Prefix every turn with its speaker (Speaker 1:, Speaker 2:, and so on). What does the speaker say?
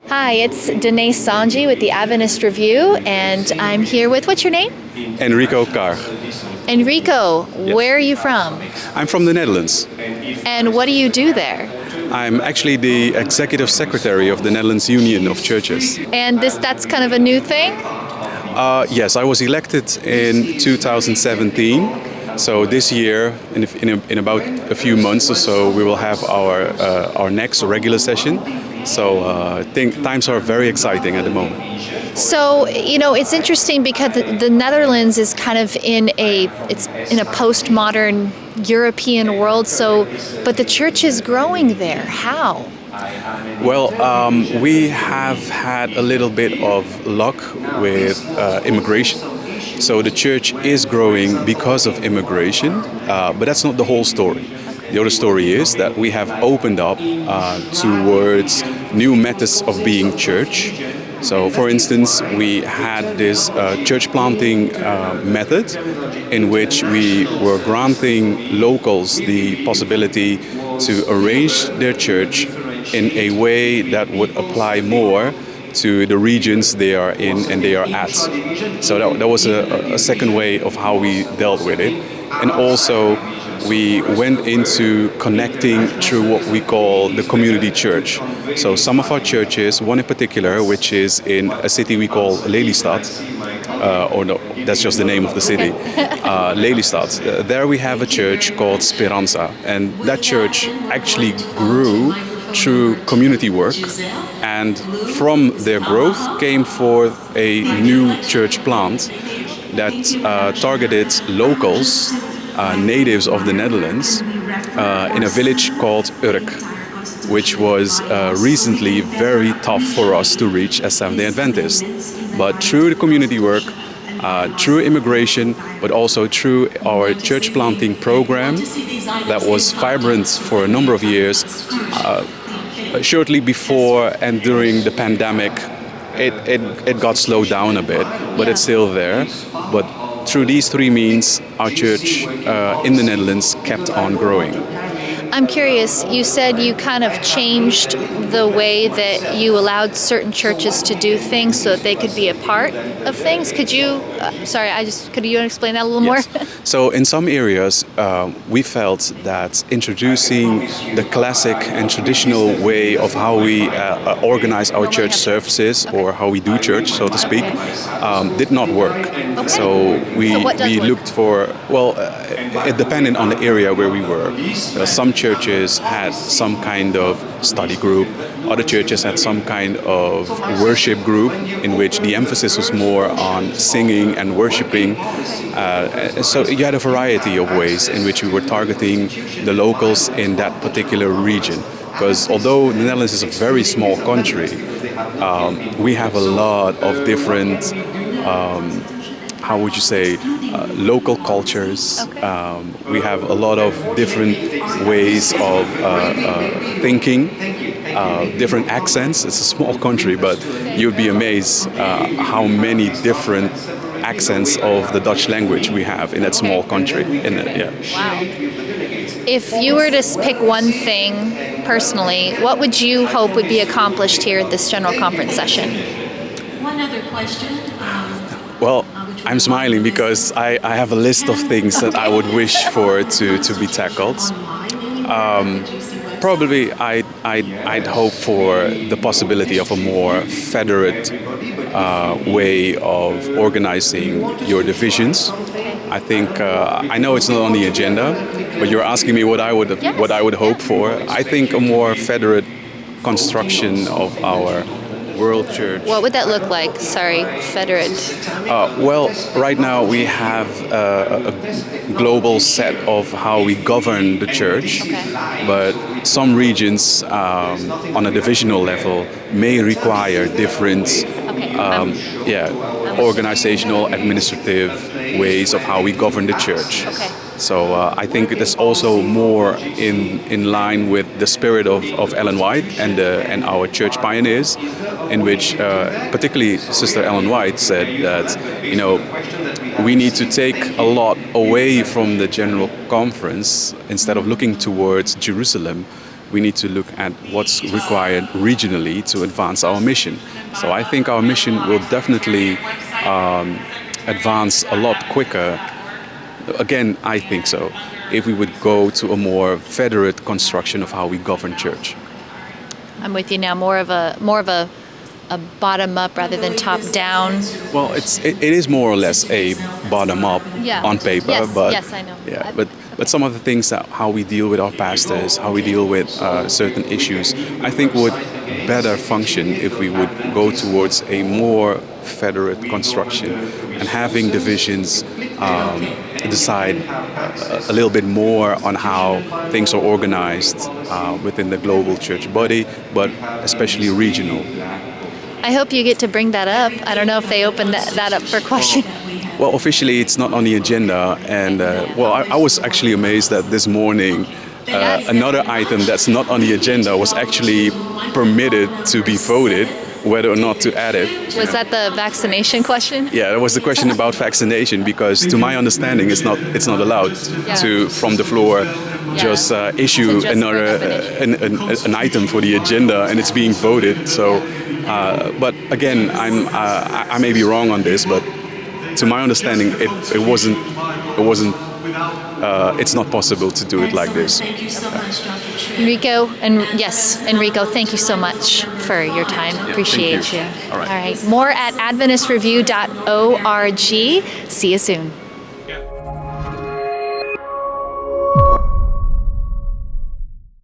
Speaker 1: Hi, it's Danae Sanji with the Adventist Review, and I'm here with, what's your name?
Speaker 2: Enrico Greg.
Speaker 1: Enrico,
Speaker 2: Yes.
Speaker 1: where are you from?
Speaker 2: I'm from the Netherlands.
Speaker 1: And what do you do there?
Speaker 2: I'm actually the executive secretary of the Netherlands Union of Churches.
Speaker 1: And that's kind of a new thing?
Speaker 2: Yes, I was elected in 2017. So this year, in about a few months or so, we will have our next regular session. So I think times are very exciting at the moment.
Speaker 1: So, it's interesting because the Netherlands is kind of it's in a postmodern European world, but the church is growing there. How?
Speaker 2: Well, we have had a little bit of luck with immigration. So the church is growing because of immigration, but that's not the whole story. The other story is that we have opened up towards new methods of being church. So, for instance, we had this church planting method in which we were granting locals the possibility to arrange their church in a way that would apply more to the regions they are in and they are at. So that was a second way of how we dealt with it. And also we went into connecting through what we call the community church. So some of our churches, one in particular, which is in a city we call Lelystad, or no, that's just the name of the city, Lelystad. There we have a church called Speranza, and that church actually grew through community work, and from their growth came forth a new church plant that targeted locals, natives of the Netherlands, in a village called Urk, which was recently very tough for us to reach as Seventh-day Adventists. But through the community work, through immigration, but also through our church planting program that was vibrant for a number of years, shortly before and during the pandemic, it got slowed down a bit, but it's still there. But through these three means, our church in the Netherlands kept on growing.
Speaker 1: I'm curious, you said you kind of changed the way that you allowed certain churches to do things so that they could be a part of things. Could you, could you explain that a little
Speaker 2: Yes.
Speaker 1: more?
Speaker 2: So in some areas, we felt that introducing the classic and traditional way of how we organize our church services, or how we do church, so to speak, did not work.
Speaker 1: Okay.
Speaker 2: So we
Speaker 1: work?
Speaker 2: looked for, it depended on the area where we were. Some churches had some kind of study group. Other churches had some kind of worship group in which the emphasis was more on singing and worshiping. So you had a variety of ways in which we were targeting the locals in that particular region. Because although the Netherlands is a very small country, we have a lot of different, how would you say, local cultures.
Speaker 1: Okay.
Speaker 2: We have a lot of different ways of thinking, different accents. It's a small country, but you'd be amazed how many different accents of the Dutch language we have in that small country.
Speaker 1: Wow. If you were to pick one thing personally, what would you hope would be accomplished here at this General Conference session?
Speaker 3: One other question.
Speaker 2: Well, I'm smiling because I have a list of things that I would wish for to be tackled. Probably I'd hope for the possibility of a more federate way of organizing your divisions. I think I know it's not on the agenda, but you're asking me what I would hope for. I think a more federate construction of our world church.
Speaker 1: What would that look like? Sorry, federate.
Speaker 2: Well, right now we have a global set of how we govern the church, but some regions on a divisional level may require different organizational, administrative ways of how we govern the church.
Speaker 1: Okay.
Speaker 2: So I think it is also more in line with the spirit of Ellen White and our church pioneers, in which particularly Sister Ellen White said that, we need to take a lot away from the General Conference. Instead of looking towards Jerusalem, we need to look at what's required regionally to advance our mission. So I think our mission will definitely advance a lot quicker. Again, I think so, if we would go to a more federate construction of how we govern church.
Speaker 1: I'm with you now. More of a bottom up rather than top down.
Speaker 2: Well, it is more or less a bottom up on paper,
Speaker 1: Yes,
Speaker 2: but
Speaker 1: yes, I know.
Speaker 2: yeah, but some of the things that how we deal with our pastors, how we deal with certain issues, I think would better function if we would go towards a more federate construction and having divisions decide a little bit more on how things are organized within the global church body, but especially regional.
Speaker 1: I hope you get to bring that up. I don't know if they opened that up for question.
Speaker 2: Well, officially it's not on the agenda, and I was actually amazed that this morning another item that's not on the agenda was actually permitted to be voted, whether or not to add it.
Speaker 1: Was that the vaccination question?
Speaker 2: Yeah, that was the question about vaccination, because to my understanding it's not allowed to from the floor just issue an item for the agenda and it's being voted. So, but again, I may be wrong on this, but to my understanding, it wasn't. It's not possible to do it like this.
Speaker 3: Thank you so much, Dr. Tree.
Speaker 1: Enrico, thank you so much for your time. Appreciate
Speaker 2: thank you.
Speaker 1: you.
Speaker 2: All right.
Speaker 1: More at AdventistReview.org. See you soon.